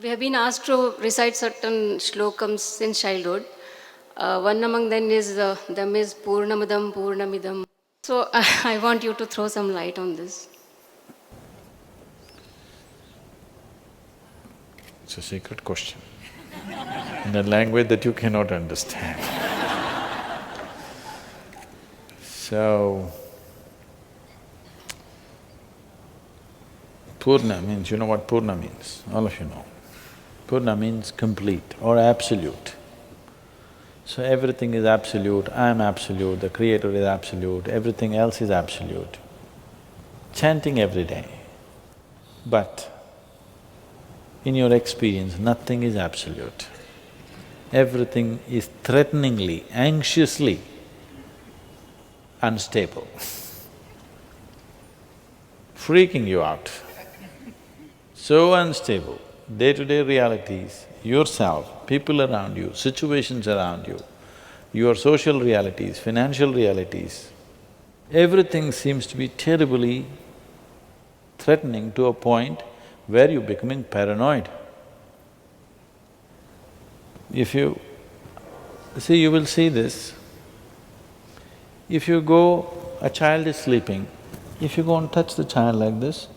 We have been asked to recite certain shlokams since childhood. One among them is Purnamadam Purnamidam. So I want you to throw some light on this. It's a secret question in a language that you cannot understand. So, Purna means, you know what Purna means? All of you know. Purna means complete or absolute. So everything is absolute, I am absolute, the Creator is absolute, everything else is absolute. Chanting every day. But in your experience, nothing is absolute. Everything is threateningly, anxiously unstable, freaking you out. So unstable, day-to-day realities, yourself, people around you, situations around you, your social realities, financial realities, everything seems to be terribly threatening to a point where you're becoming paranoid. If you… see, you will see this. If you go… a child is sleeping, if you go and touch the child like this,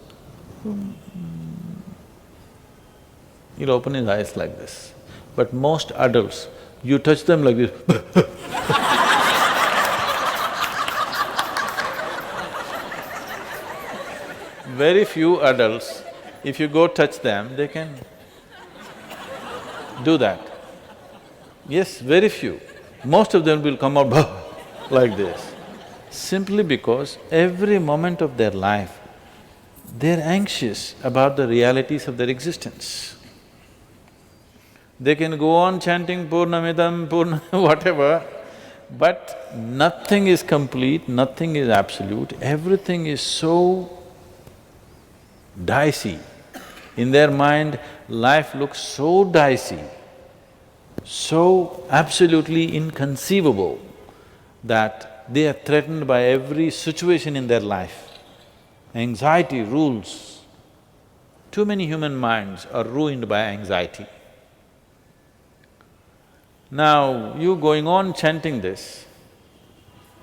he'll open his eyes like this. But most adults, you touch them like this very few adults, if you go touch them, they can do that. Yes, very few. Most of them will come out like this. Simply because every moment of their life, they're anxious about the realities of their existence. They can go on chanting Purnamidam, Purna… whatever, but nothing is complete, nothing is absolute, everything is so dicey. In their mind, life looks so dicey, so absolutely inconceivable that they are threatened by every situation in their life. Anxiety rules. Too many human minds are ruined by anxiety. Now, you going on chanting this,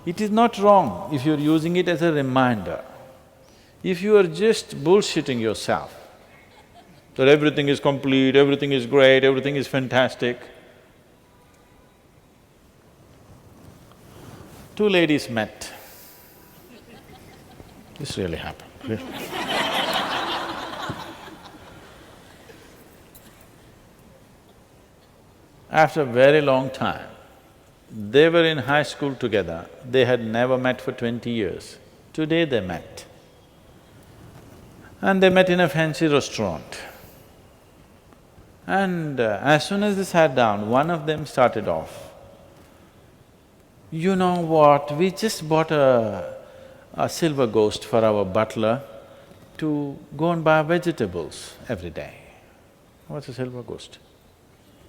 it is not wrong if you're using it as a reminder. If you are just bullshitting yourself, that everything is complete, everything is great, everything is fantastic. Two ladies met. This really happened, really. After a very long time, they were in high school together, they had never met for 20 years. Today they met. And they met in a fancy restaurant. And as soon as they sat down, one of them started off, "You know what, we just bought a silver ghost for our butler to go and buy vegetables every day." What's a silver ghost?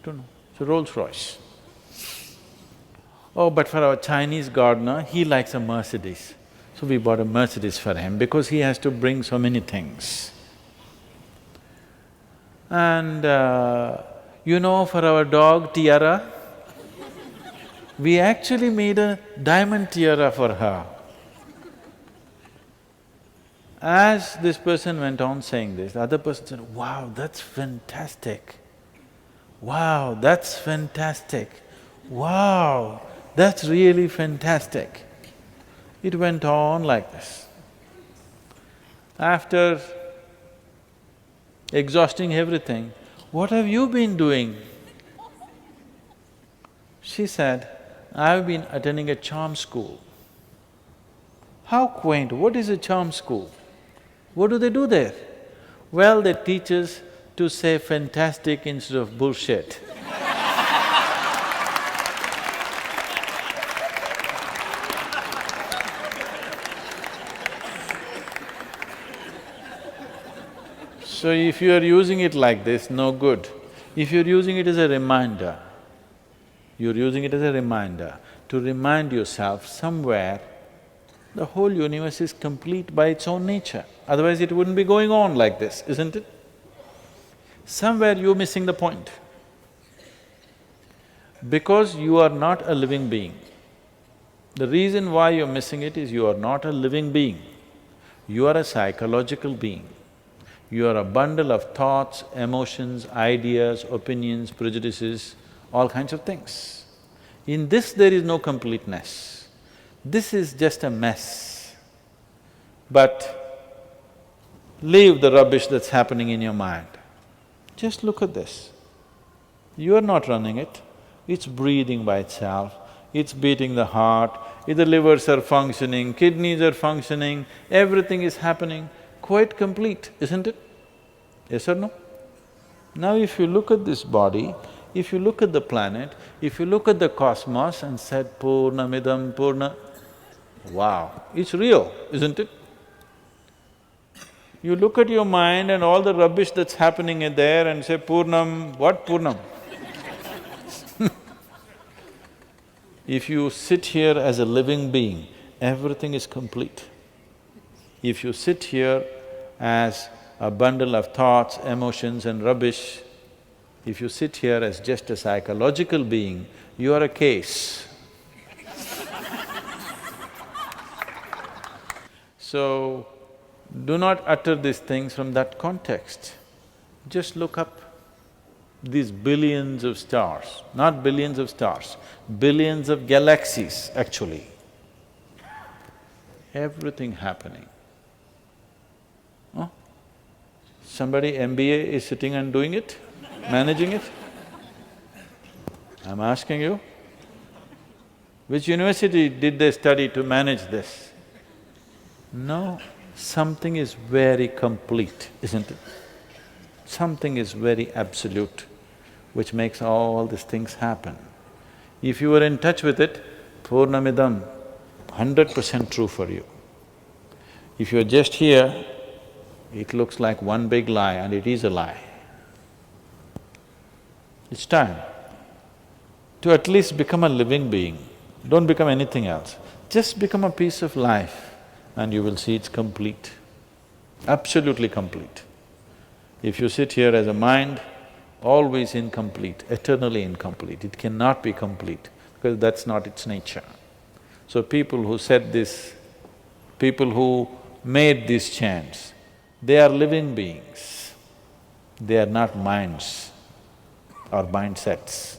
Don't know, it's a Rolls Royce. "Oh, but for our Chinese gardener, he likes a Mercedes. So we bought a Mercedes for him because he has to bring so many things. And you know, for our dog Tiara, we actually made a diamond tiara for her." As this person went on saying this, the other person said, "Wow, that's fantastic. Wow, that's fantastic. Wow, that's really fantastic." It went on like this. After exhausting everything, "What have you been doing?" She said, "I've been attending a charm school." How quaint, what is a charm school? What do they do there? Well, they teach us to say fantastic instead of bullshit. So if you are using it like this, no good. If you're using it as a reminder, you're using it as a reminder to remind yourself somewhere the whole universe is complete by its own nature, otherwise it wouldn't be going on like this, isn't it? Somewhere you're missing the point. Because you are not a living being. The reason why you're missing it is you are not a living being. You are a psychological being. You are a bundle of thoughts, emotions, ideas, opinions, prejudices, all kinds of things. In this there is no completeness. This is just a mess. But leave the rubbish that's happening in your mind. Just look at this. You are not running it, it's breathing by itself, it's beating the heart, the livers are functioning, kidneys are functioning, everything is happening, quite complete, isn't it? Yes or no? Now if you look at this body, if you look at the planet, if you look at the cosmos and said Purnamidam Purna, wow, it's real, isn't it? You look at your mind and all the rubbish that's happening in there and say, Purnam, what Purnam? If you sit here as a living being, everything is complete. If you sit here as a bundle of thoughts, emotions and rubbish, if you sit here as just a psychological being, you are a case. So, do not utter these things from that context. Just look up these billions of stars, not billions of stars, billions of galaxies actually. Everything happening. Huh? Somebody MBA is sitting and doing it, managing it? I'm asking you, which university did they study to manage this? No, something is very complete, isn't it? Something is very absolute, which makes all these things happen. If you are in touch with it, Purnamidam, 100% true for you. If you're just here, it looks like one big lie and it is a lie. It's time to at least become a living being. Don't become anything else. Just become a piece of life and you will see it's complete, absolutely complete. If you sit here as a mind, always incomplete, eternally incomplete, it cannot be complete because that's not its nature. So people who said this, people who made these chants, they are living beings, they are not minds or mindsets.